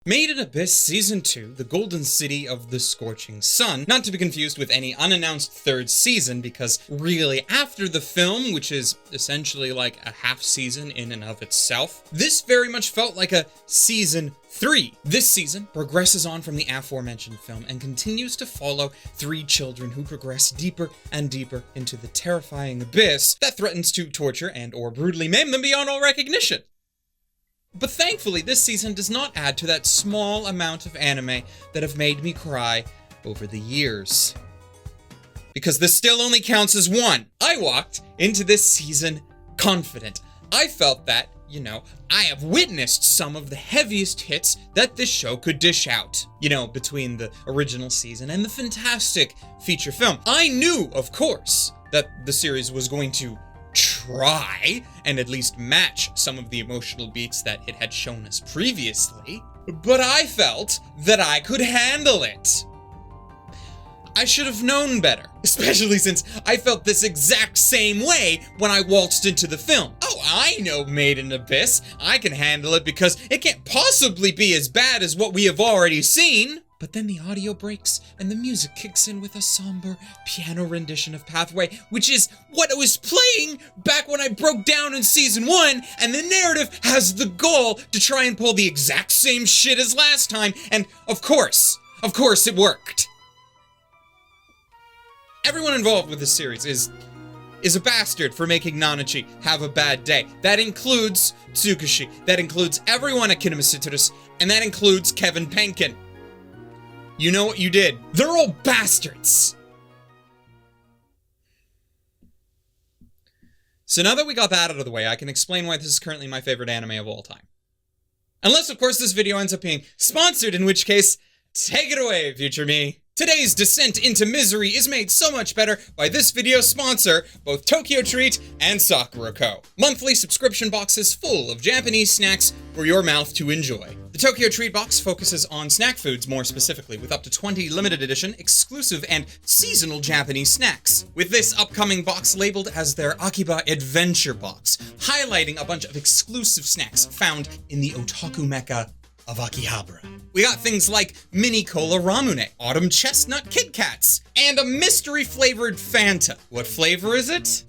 Made in Abyss Season 2, The Golden City of the Scorching Sun, not to be confused with any unannounced third season, because really after the film, which is essentially like a half season in and of itself, this very much felt like a Season 3. This season progresses on from the aforementioned film and continues to follow three children who progress deeper and deeper into the terrifying abyss that threatens to torture and or brutally maim them beyond all recognition. But thankfully, this season does not add to that small amount of anime that have made me cry over the years. Because this still only counts as one. I walked into this season confident. I felt that, I have witnessed some of the heaviest hits that this show could dish out. Between the original season and the fantastic feature film. I knew, of course, that the series was going to try and at least match some of the emotional beats that it had shown us previously, but I felt that I could handle it. I should have known better, especially since I felt this exact same way when I waltzed into the film. Oh, I know Made in Abyss. I can handle it because it can't possibly be as bad as what we have already seen. But then the audio breaks and the music kicks in with a somber piano rendition of Pathway, which is what I was playing back when I broke down in Season 1, and the narrative has the goal to try and pull the exact same shit as last time, and of course it worked. Everyone involved with this series is a bastard for making Nanachi have a bad day. That includes Tsukushi, that includes everyone at Kinema Citrus, and that includes Kevin Penkin. You know what you did. They're all bastards. So now that we got that out of the way, I can explain why this is currently my favorite anime of all time. Unless, of course, this video ends up being sponsored, in which case, take it away, future me. Today's descent into misery is made so much better by this video's sponsor, both Tokyo Treat and Sakura Co. Monthly subscription boxes full of Japanese snacks for your mouth to enjoy. The Tokyo Treat box focuses on snack foods more specifically, with up to 20 limited edition, exclusive, and seasonal Japanese snacks. With this upcoming box labeled as their Akiba Adventure Box, highlighting a bunch of exclusive snacks found in the otaku mecca of Akihabara. We got things like mini cola ramune, autumn chestnut Kit Kats, and a mystery flavored Fanta. What flavor is it?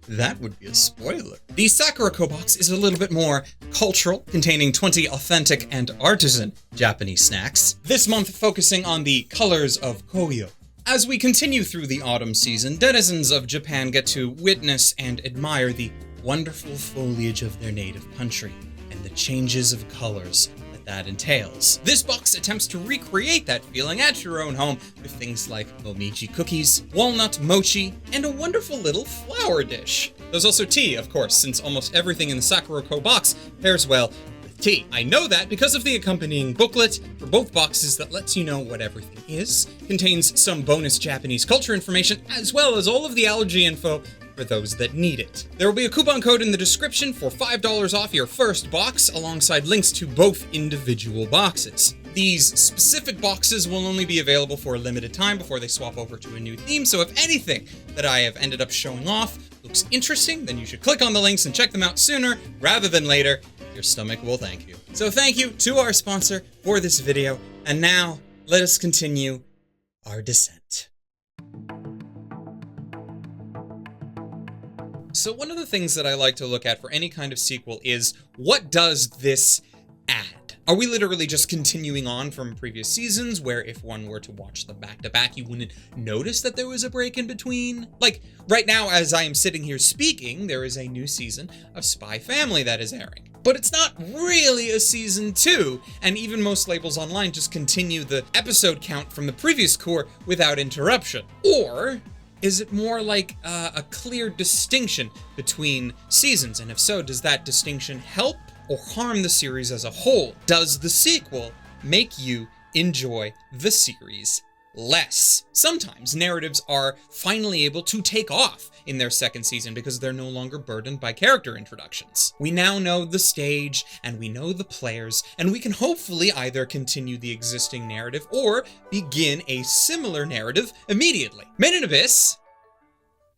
That would be a spoiler. The Sakura Co box is a little bit more cultural, containing 20 authentic and artisan Japanese snacks. This month focusing on the colors of Koyo. As we continue through the autumn season, denizens of Japan get to witness and admire the wonderful foliage of their native country and the changes of colors that entails. This box attempts to recreate that feeling at your own home with things like momiji cookies, walnut mochi, and a wonderful little flower dish. There's also tea, of course, since almost everything in the Sakura Co box pairs well with tea. I know that because of the accompanying booklet for both boxes that lets you know what everything is, contains some bonus Japanese culture information, as well as all of the allergy info for those that need it. There will be a coupon code in the description for $5 off your first box, alongside links to both individual boxes. These specific boxes will only be available for a limited time before they swap over to a new theme, so if anything that I have ended up showing off looks interesting, then you should click on the links and check them out sooner rather than later. Your stomach will thank you. So thank you to our sponsor for this video, and now let us continue our descent. So one of the things that I like to look at for any kind of sequel is, what does this add? Are we literally just continuing on from previous seasons, where if one were to watch them back to back, you wouldn't notice that there was a break in between? Like, right now, as I am sitting here speaking, there is a new season of Spy Family that is airing. But it's not really a season 2, and even most labels online just continue the episode count from the previous core without interruption. Or is it more like a clear distinction between seasons? And if so, does that distinction help or harm the series as a whole? Does the sequel make you enjoy the series less? Sometimes narratives are finally able to take off in their second season because they're no longer burdened by character introductions. We now know the stage and we know the players, and we can hopefully either continue the existing narrative or begin a similar narrative immediately. Made in Abyss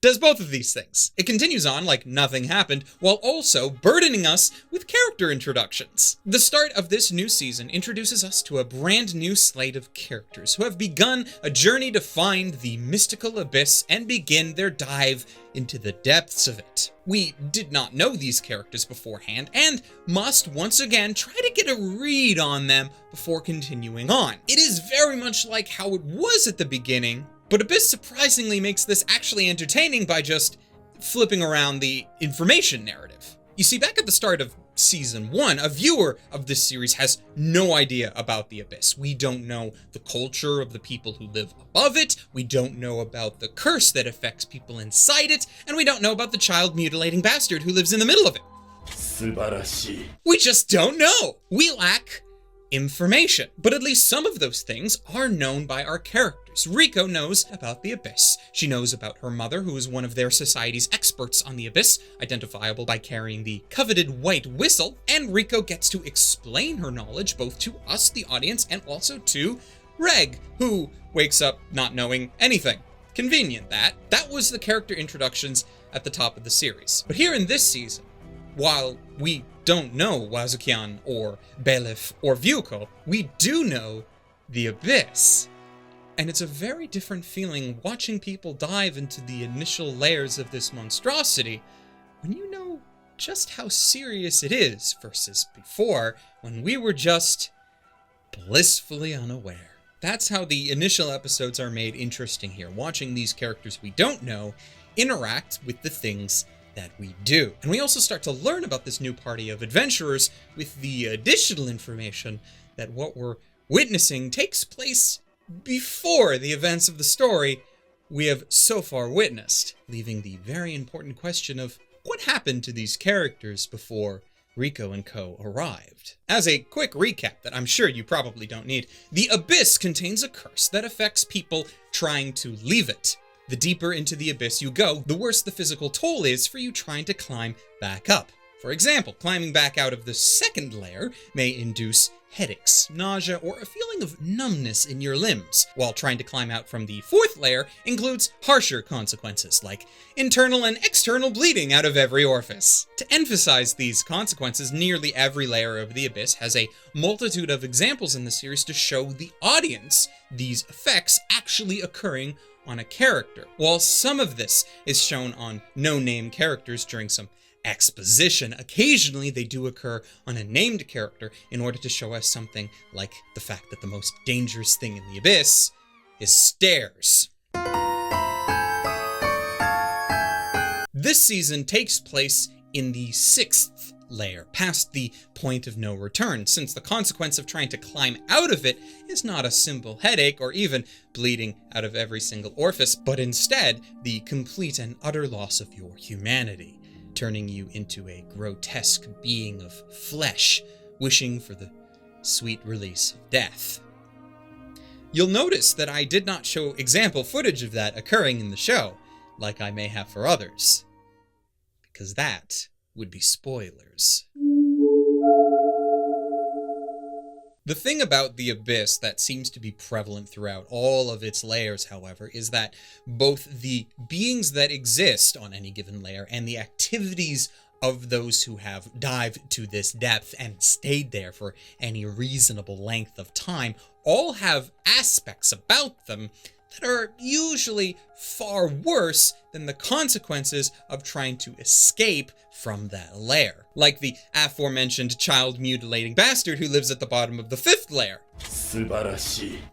does both of these things. It continues on like nothing happened, while also burdening us with character introductions. The start of this new season introduces us to a brand new slate of characters who have begun a journey to find the mystical abyss and begin their dive into the depths of it. We did not know these characters beforehand and must once again try to get a read on them before continuing on. It is very much like how it was at the beginning, but Abyss surprisingly makes this actually entertaining by just flipping around the information narrative. You see, back at the start of Season 1, a viewer of this series has no idea about the Abyss. We don't know the culture of the people who live above it, we don't know about the curse that affects people inside it, and we don't know about the child-mutilating bastard who lives in the middle of it. We just don't know! We lack information. But at least some of those things are known by our characters. Riko knows about the Abyss. She knows about her mother, who is one of their society's experts on the Abyss, identifiable by carrying the coveted white whistle, and Riko gets to explain her knowledge both to us, the audience, and also to Reg, who wakes up not knowing anything. Convenient that. That was the character introductions at the top of the series. But here in this season, while we don't know Wazukian or Belif or Vyuko, we do know the Abyss. And it's a very different feeling watching people dive into the initial layers of this monstrosity when you know just how serious it is versus before when we were just blissfully unaware. That's how the initial episodes are made interesting here, watching these characters we don't know interact with the things that we do. And we also start to learn about this new party of adventurers with the additional information that what we're witnessing takes place before the events of the story we have so far witnessed, leaving the very important question of what happened to these characters before Riko and co. arrived. As a quick recap that I'm sure you probably don't need, the Abyss contains a curse that affects people trying to leave it. The deeper into the Abyss you go, the worse the physical toll is for you trying to climb back up. For example, climbing back out of the second layer may induce headaches, nausea, or a feeling of numbness in your limbs, while trying to climb out from the fourth layer includes harsher consequences, like internal and external bleeding out of every orifice. To emphasize these consequences, nearly every layer of the Abyss has a multitude of examples in the series to show the audience these effects actually occurring on a character. While some of this is shown on no-name characters during some exposition, occasionally they do occur on a named character in order to show us something like the fact that the most dangerous thing in the Abyss is stairs. This season takes place in the 6th layer, past the point of no return, since the consequence of trying to climb out of it is not a simple headache or even bleeding out of every single orifice, but instead the complete and utter loss of your humanity, turning you into a grotesque being of flesh, wishing for the sweet release of death. You'll notice that I did not show example footage of that occurring in the show, like I may have for others, because that would be spoilers. The thing about the Abyss that seems to be prevalent throughout all of its layers, however, is that both the beings that exist on any given layer and the activities of those who have dived to this depth and stayed there for any reasonable length of time all have aspects about them that are usually far worse than the consequences of trying to escape from that layer. Like the aforementioned child-mutilating bastard who lives at the bottom of the 5th layer.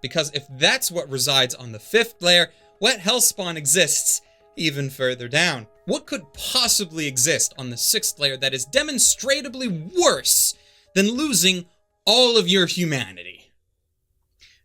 Because if that's what resides on the 5th layer, what hellspawn exists even further down? What could possibly exist on the 6th layer that is demonstrably worse than losing all of your humanity?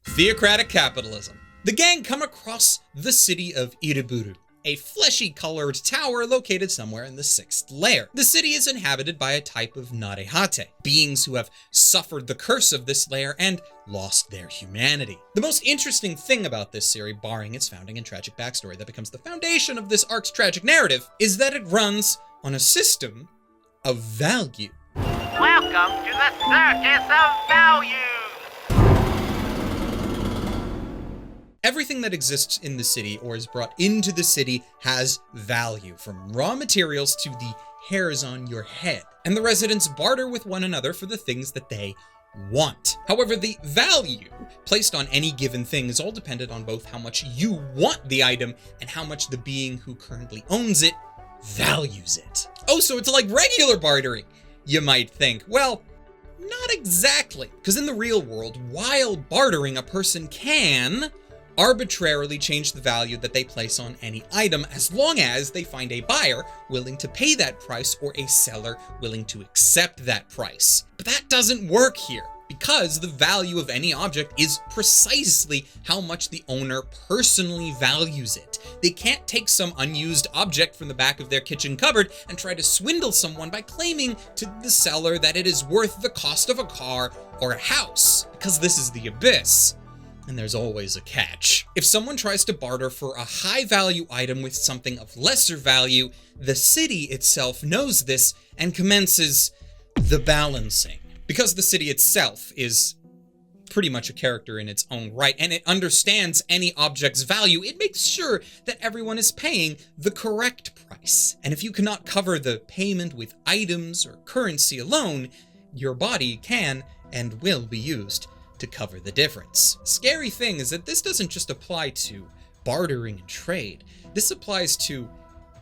Theocratic capitalism. The gang come across the city of Iraburu, a fleshy-colored tower located somewhere in the 6th layer. The city is inhabited by a type of Narehate, beings who have suffered the curse of this layer and lost their humanity. The most interesting thing about this series, barring its founding and tragic backstory that becomes the foundation of this arc's tragic narrative, is that it runs on a system of value. Welcome to the circus of value! Everything that exists in the city or is brought into the city has value, from raw materials to the hairs on your head. And the residents barter with one another for the things that they want. However, the value placed on any given thing is all dependent on both how much you want the item and how much the being who currently owns it values it. Oh, so it's like regular bartering, you might think. Well, not exactly, because in the real world, while bartering, a person can arbitrarily change the value that they place on any item as long as they find a buyer willing to pay that price or a seller willing to accept that price. But that doesn't work here, because the value of any object is precisely how much the owner personally values it. They can't take some unused object from the back of their kitchen cupboard and try to swindle someone by claiming to the seller that it is worth the cost of a car or a house, because this is the abyss. And there's always a catch. If someone tries to barter for a high value item with something of lesser value, the city itself knows this and commences the balancing. Because the city itself is pretty much a character in its own right, and it understands any object's value, it makes sure that everyone is paying the correct price. And if you cannot cover the payment with items or currency alone, your body can and will be used to cover the difference. Scary thing is that this doesn't just apply to bartering and trade. This applies to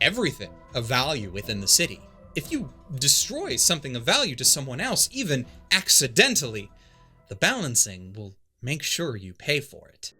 everything of value within the city. If you destroy something of value to someone else, even accidentally, the balancing will make sure you pay for it.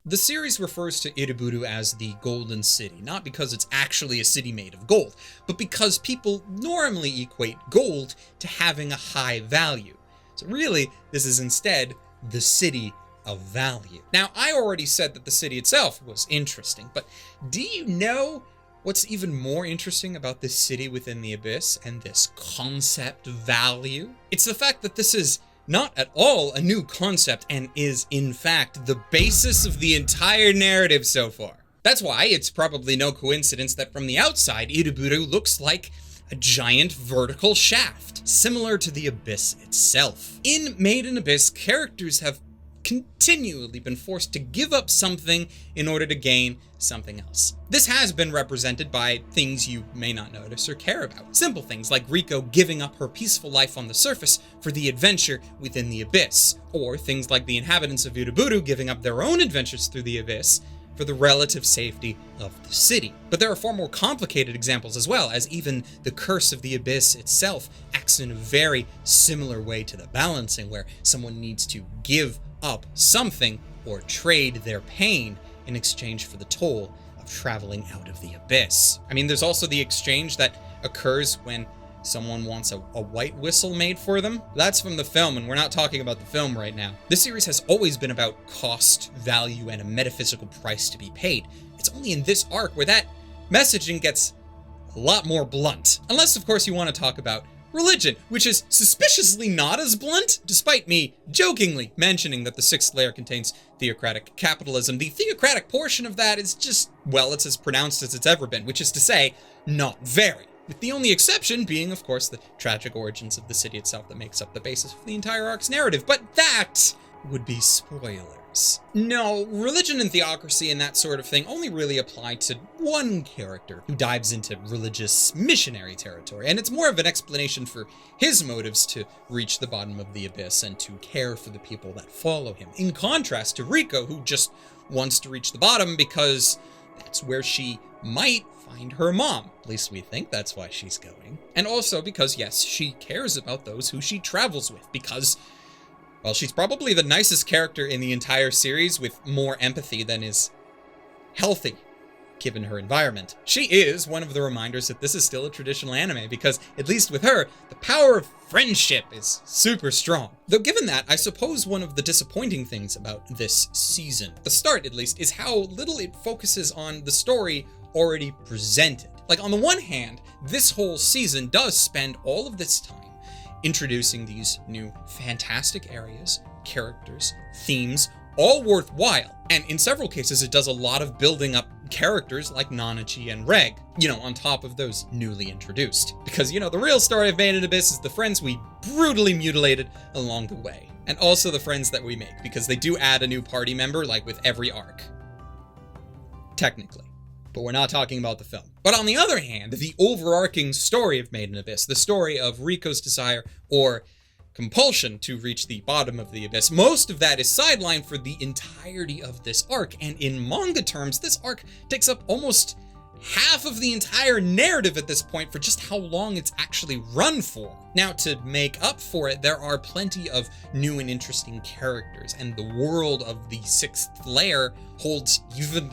The series refers to Iraburu as the Golden City, not because it's actually a city made of gold, but because people normally equate gold to having a high value. So really, this is instead the city of value. Now, I already said that the city itself was interesting, but do you know what's even more interesting about this city within the abyss and this concept value? It's the fact that this is not at all a new concept and is, in fact, the basis of the entire narrative so far. That's why it's probably no coincidence that from the outside, Iraburu looks like a giant vertical shaft, similar to the abyss itself. In Made in Abyss, characters have continually been forced to give up something in order to gain something else. This has been represented by things you may not notice or care about. Simple things like Riko giving up her peaceful life on the surface for the adventure within the abyss, or things like the inhabitants of Iraburu giving up their own adventures through the abyss for the relative safety of the city. But there are far more complicated examples as well, as even the curse of the abyss itself acts in a very similar way to the balancing, where someone needs to give up something or trade their pain in exchange for the toll of traveling out of the abyss. I mean, there's also the exchange that occurs when someone wants a white whistle made for them. That's from the film, and we're not talking about the film right now. This series has always been about cost, value, and a metaphysical price to be paid. It's only in this arc where that messaging gets a lot more blunt. Unless, of course, you want to talk about religion, which is suspiciously not as blunt, despite me jokingly mentioning that the sixth layer contains theocratic capitalism. The theocratic portion of that is just, well, it's as pronounced as it's ever been, which is to say, not very. With the only exception being, of course, the tragic origins of the city itself that makes up the basis for the entire arc's narrative, but that would be spoilers. No, religion and theocracy and that sort of thing only really apply to one character who dives into religious missionary territory, and it's more of an explanation for his motives to reach the bottom of the abyss and to care for the people that follow him, in contrast to Riko, who just wants to reach the bottom because that's where she might find her mom. At least we think that's why she's going. And also because, yes, she cares about those who she travels with, because, well, she's probably the nicest character in the entire series with more empathy than is healthy, given her environment. She is one of the reminders that this is still a traditional anime, because, at least with her, the power of friendship is super strong. Though given that, I suppose one of the disappointing things about this season, the start at least, is how little it focuses on the story already presented. Like, on the one hand, this whole season does spend all of this time introducing these new fantastic areas, characters, themes, all worthwhile. And in several cases, it does a lot of building up characters like Nanachi and Reg, on top of those newly introduced. Because, the real story of Made in Abyss is the friends we brutally mutilated along the way. And also the friends that we make, because they do add a new party member, like with every arc. Technically. But we're not talking about the film. But on the other hand, the overarching story of Made in Abyss, the story of Riko's desire or compulsion to reach the bottom of the abyss, most of that is sidelined for the entirety of this arc. And in manga terms, this arc takes up almost half of the entire narrative at this point for just how long it's actually run for. Now, to make up for it, there are plenty of new and interesting characters, and the world of the sixth layer holds even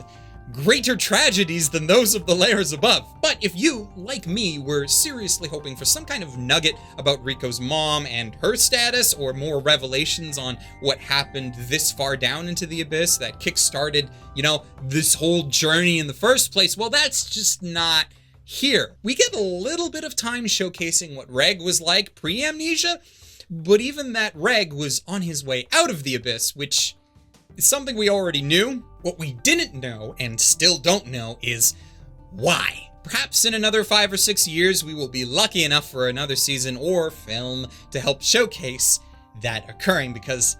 greater tragedies than those of the layers above. But if you, like me, were seriously hoping for some kind of nugget about Riko's mom and her status, or more revelations on what happened this far down into the abyss that kick-started, this whole journey in the first place, well, that's just not here. We get a little bit of time showcasing what Reg was like pre-amnesia, but even that Reg was on his way out of the abyss, which is something we already knew. What we didn't know, and still don't know, is why. Perhaps in another 5 or 6 years, we will be lucky enough for another season or film to help showcase that occurring, because,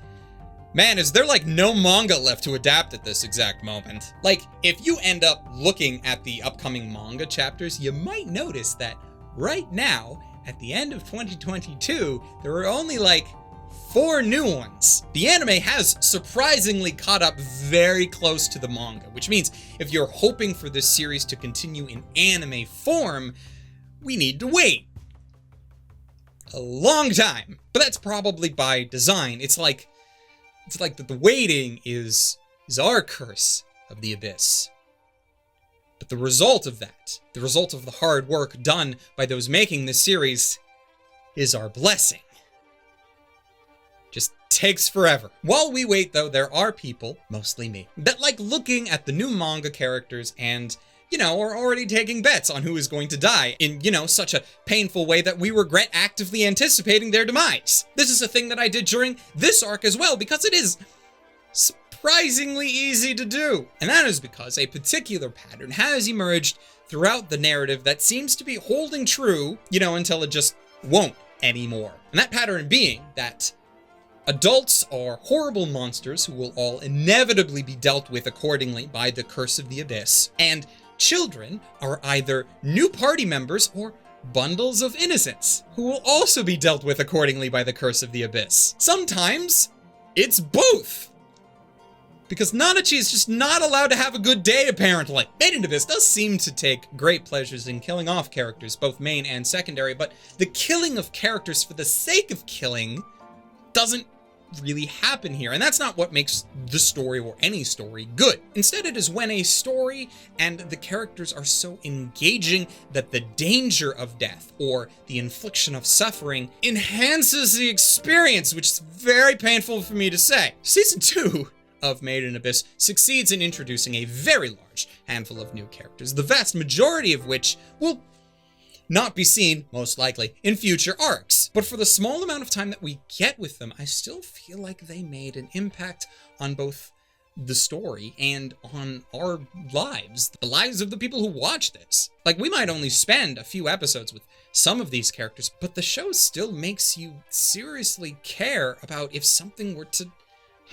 man, is there like no manga left to adapt at this exact moment. Like, if you end up looking at the upcoming manga chapters, you might notice that right now, at the end of 2022, there are only like 4 new ones. The anime has surprisingly caught up very close to the manga, which means if you're hoping for this series to continue in anime form, we need to wait a long time. But that's probably by design. It's like that the waiting is our curse of the abyss. But the result of that, the result of the hard work done by those making this series, is our blessing. Just takes forever. While we wait, though, there are people, mostly me, that like looking at the new manga characters and, are already taking bets on who is going to die in, such a painful way that we regret actively anticipating their demise. This is a thing that I did during this arc as well, because it is surprisingly easy to do. And that is because a particular pattern has emerged throughout the narrative that seems to be holding true, until it just won't anymore. And that pattern being that adults are horrible monsters who will all inevitably be dealt with accordingly by the curse of the abyss, and children are either new party members or bundles of innocence who will also be dealt with accordingly by the curse of the abyss. Sometimes it's both, because Nanachi is just not allowed to have a good day, apparently. Made in Abyss does seem to take great pleasures in killing off characters, both main and secondary, but the killing of characters for the sake of killing doesn't really happen here, and that's not what makes the story or any story good. Instead, it is when a story and the characters are so engaging that the danger of death or the infliction of suffering enhances the experience, which is very painful for me to say. Season 2 of Made in Abyss succeeds in introducing a very large handful of new characters, the vast majority of which will not be seen, most likely, in future arcs. But for the small amount of time that we get with them, I still feel like they made an impact on both the story and on our lives, the lives of the people who watch this. Like, we might only spend a few episodes with some of these characters, but the show still makes you seriously care about if something were to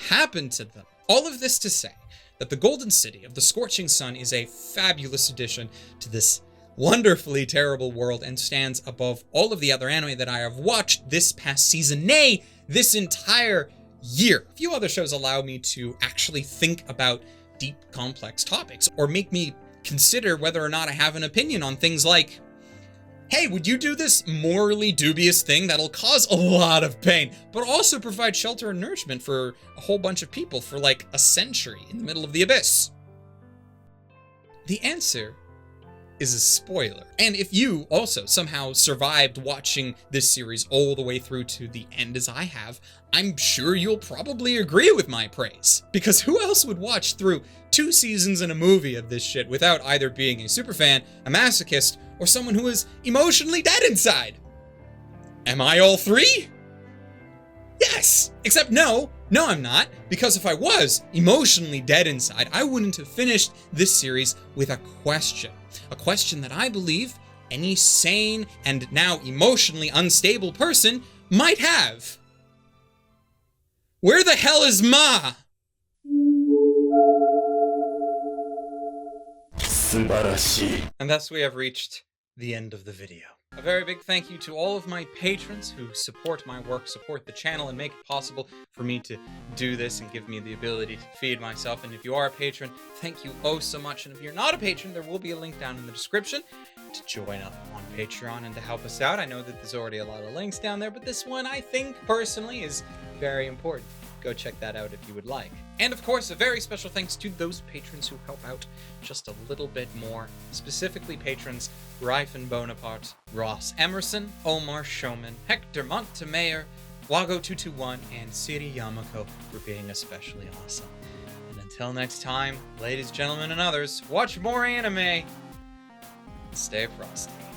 happen to them. All of this to say that the Golden City of the Scorching Sun is a fabulous addition to this wonderfully terrible world and stands above all of the other anime that I have watched this past season, nay, this entire year. A few other shows allow me to actually think about deep, complex topics, or make me consider whether or not I have an opinion on things like, hey, would you do this morally dubious thing that'll cause a lot of pain, but also provide shelter and nourishment for a whole bunch of people for like a century in the middle of the abyss? The answer is a spoiler. And if you also somehow survived watching this series all the way through to the end as I have, I'm sure you'll probably agree with my praise. Because who else would watch through 2 seasons and a movie of this shit without either being a superfan, a masochist, or someone who is emotionally dead inside? Am I all 3? Yes! Except no, I'm not, because if I was emotionally dead inside, I wouldn't have finished this series with a question. A question that I believe any sane and now emotionally unstable person might have. Where the hell is Ma? And thus we have reached the end of the video. A very big thank you to all of my patrons who support my work, support the channel, and make it possible for me to do this and give me the ability to feed myself. And if you are a patron, thank you oh so much. And if you're not a patron, there will be a link down in the description to join up on Patreon and to help us out. I know that there's already a lot of links down there, but this one I think personally is very important. Go check that out if you would like. And of course, a very special thanks to those patrons who help out just a little bit more. Specifically patrons Ryfen Bonaparte, Ross Emerson, Omar Showman, Hector Montemayor, Wago221, and Siri Yamako for being especially awesome. And until next time, ladies, gentlemen, and others, watch more anime. Stay frosty.